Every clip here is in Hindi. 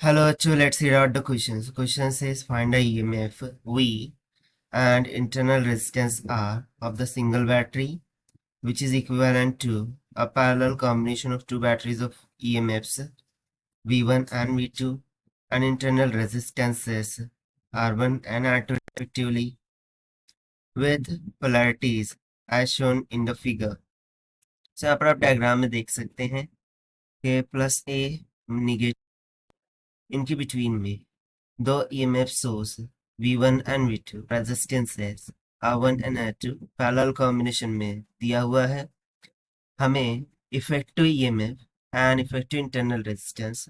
Hello, so let's read out the questions. The question says find a EMF V and internal resistance R of the single battery, which is equivalent to a parallel combination of two batteries of EMFs V1 and V2 and internal resistances R1 and R2 respectively with polarities as shown in the figure. So यहाँ पर आप डायग्राम में देख सकते हैं कि प्लस ए निगेटिव इनके बिटवीन में दो EMF source V1 and V2 resistances R1 and R2 parallel combination में दिया हुआ है। हमें effective EMF and effective internal resistance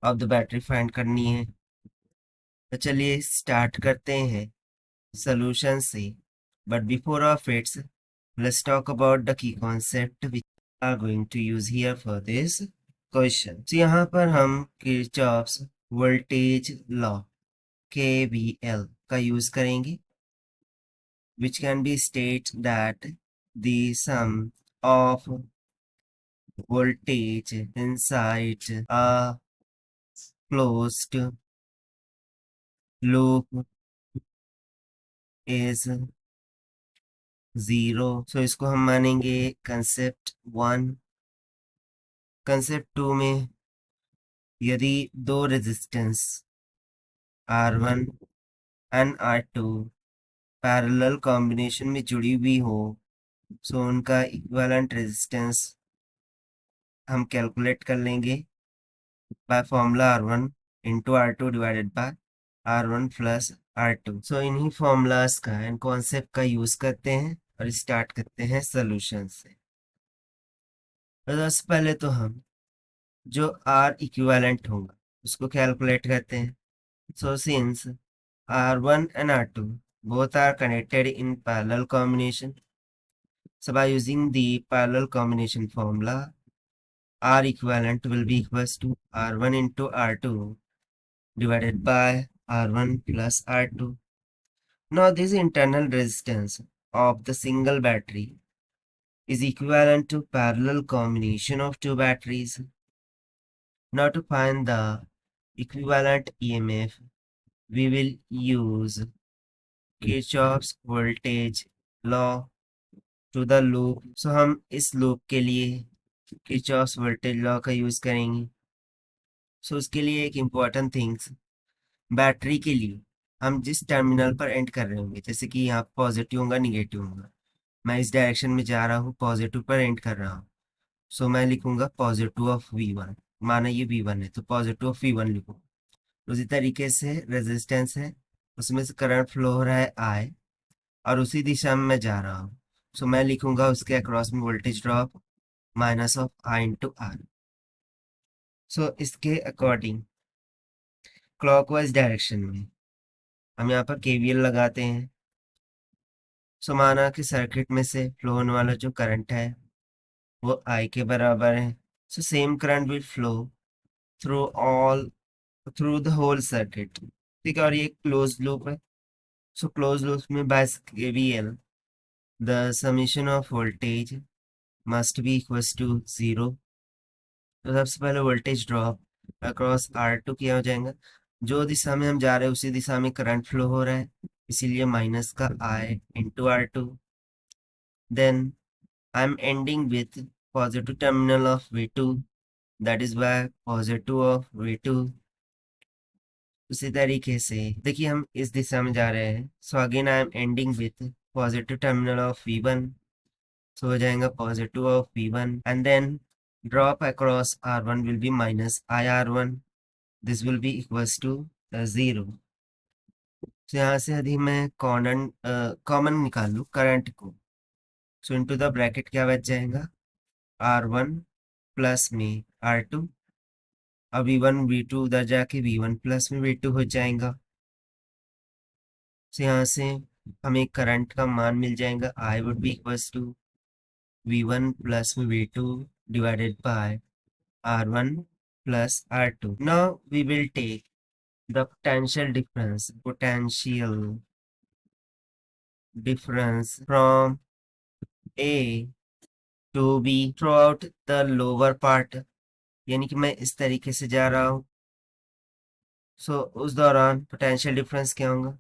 of the battery find करनी है। तो चलिए स्टार्ट करते हैं सॉल्यूशन से, but before of its let's talk about the key concept which are going to use here for this question. तो यहाँ पर हम किरचॉफ्स वोल्टेज लॉ KVL का यूज करेंगे, which can be state that the sum of voltage inside a closed loop is 0. So इसको हम मानेंगे कंसेप्ट 1। कंसेप्ट 2 में यदि दो resistance R1 and R2 parallel combination में जुड़ी हुई हो, सो उनका इक्विवेलेंट रेजिस्टेंस हम कैलकुलेट कर लेंगे by formula R1 into R2 divided by R1 plus R2। सो इन्हीं फॉर्मूलाज का एंड कॉन्सेप्ट का यूज करते हैं और स्टार्ट करते हैं सोल्यूशन से। तो सबसे पहले तो हम जो R इक्विवेलेंट होगा उसको कैलकुलेट करते हैं। So since R1 and R2 both are connected in parallel combination, so by using the parallel combination formula, R equivalent will be equals to R1 into R2 divided by R1 plus R2. Now this internal resistance of the single battery is equivalent to parallel combination of two batteries. Now to find the equivalent EMF, we will use Kirchhoff's voltage law to the loop. So हम इस लूप के लिए Kirchhoff's voltage law का यूज करेंगे। सो उसके लिए एक इम्पॉर्टेंट थिंग्स, बैटरी के लिए हम जिस टर्मिनल पर एंड कर रहे होंगे, जैसे कि यहाँ पॉजिटिव होगा निगेटिव होगा, मैं इस डायरेक्शन में जा रहा हूँ, पॉजिटिव पर एंड कर रहा हूँ, सो मैं लिखूंगा पॉजिटिव ऑफ V1। माना ये V1 है तो पॉजिटिव ऑफ V1 लिखूंगा। उसी तरीके से रेजिस्टेंस है, उसमें से करंट फ्लो हो रहा है I और उसी दिशा में मैं जा रहा हूँ, सो मैं लिखूंगा उसके अक्रॉस में voltage drop minus of I into R। सो इसके अकॉर्डिंग क्लॉकवाइज डायरेक्शन में हम यहाँ पर KVL लगाते हैं। सो माना कि सर्किट में से फ्लो होने वाला जो करंट है वो I के बराबर है। So same current will flow through the whole circuit, ठीक है। और ये क्लोज लूप है, सो क्लोज लूप में by KVL the summation of voltage must be equals to 0। तो सबसे पहले वोल्टेज ड्रॉप अक्रॉस R2 किया हो जाएगा। जो दिशा में हम जा रहे हैं उसी दिशा में करंट फ्लो हो रहा है, इसीलिए माइनस का I into R2। Then I am ending with positive terminal of V2, that is by positive of V2। उसी तरीके से देखिए हम इस दिशा में जा रहे हैं, so again I am ending with positive terminal of V1, so हो जाएगा positive of V1 and then drop across R1 will be minus IR1. This will be equals to 0. तो यहाँ से यदि मैं कॉमन निकालूं करंट को, सो इनटू द ब्रैकेट क्या बच जाएगा R1 प्लस में R2, अब V1 V2 उधर जाके V1 प्लस में V2 हो जाएगा। तो यहाँ से हमें करंट का मान मिल जाएगा I would be equals to V1 plus में V2 divided by R1 plus R2. Now we will take the potential difference from A to B throughout the lower part, यानी कि मैं इस तरीके से जा रहा हूँ, सो उस दौरान पोटेंशियल डिफरेंस क्या होगा?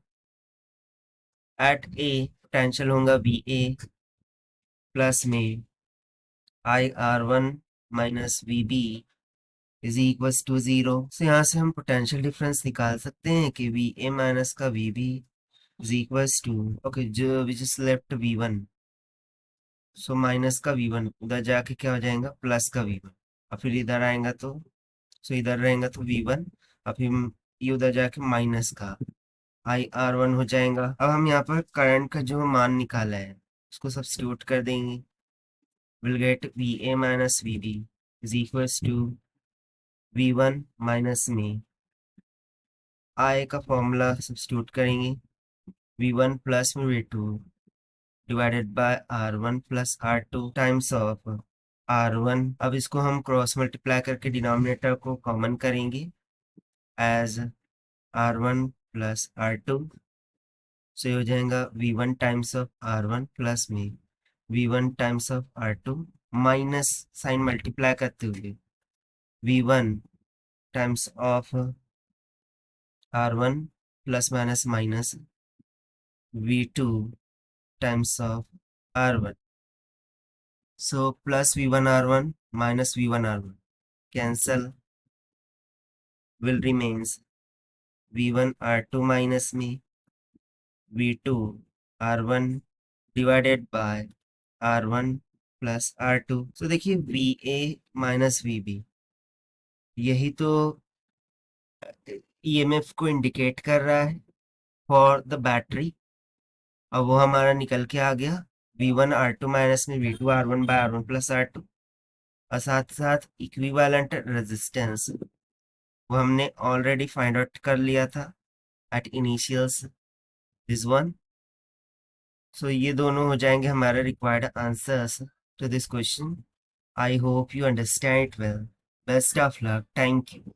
एट ए पोटेंशियल होगा वी ए प्लस में I R one minus V B is equals to 0। So यहाँ से हम पोटेंशियल डिफरेंस निकाल सकते हैं कि वी ए माइनस का V B is equals to, okay, जो which is left V one, so minus का वी वन उधर जाके क्या हो जाएगा? प्लस का वी वन। और फिर इधर आएगा तो, सो इधर रहेगा तो वी वन, और फिर ये उधर जाके माइनस का आई आर वन हो जाएगा। अब हम यहाँ पर करंट का जो मान निकाला है उसको सब्स्टिट्यूट कर देंगे, will get V A minus V B is equals to V one minus में आई का फॉर्मूला सब्स्टिट्यूट करेंगे, वी वन प्लस में V two divided by R one plus R two times of R one. अब इसको हम क्रॉस मल्टीप्लाई करके डिनोमिनेटर को कॉमन करेंगे as R one plus R two, so हो जाएगा V one times of R one plus में V one times of R two minus sign multiply करते हुए V one times of R one plus minus minus V two times of R one. So plus V one R one minus V one R one cancel, will remains v1 r2 minus में v2 r1 divided by r1 plus r2। तो देखिए va माइनस vb यही तो ईएमएफ को इंडिकेट कर रहा है फॉर द बैटरी। अब वो हमारा निकल के आ गया v1 r2 माइनस में v2 r1 bye r1 plus r2, और साथ साथ इक्विवेलेंट रेजिस्टेंस वो हमने ऑलरेडी फाइंड आउट कर लिया था at initials this one. So ये दोनों हो जाएंगे हमारे required answers to this question. I hope you understand it well. Best of luck, thank you.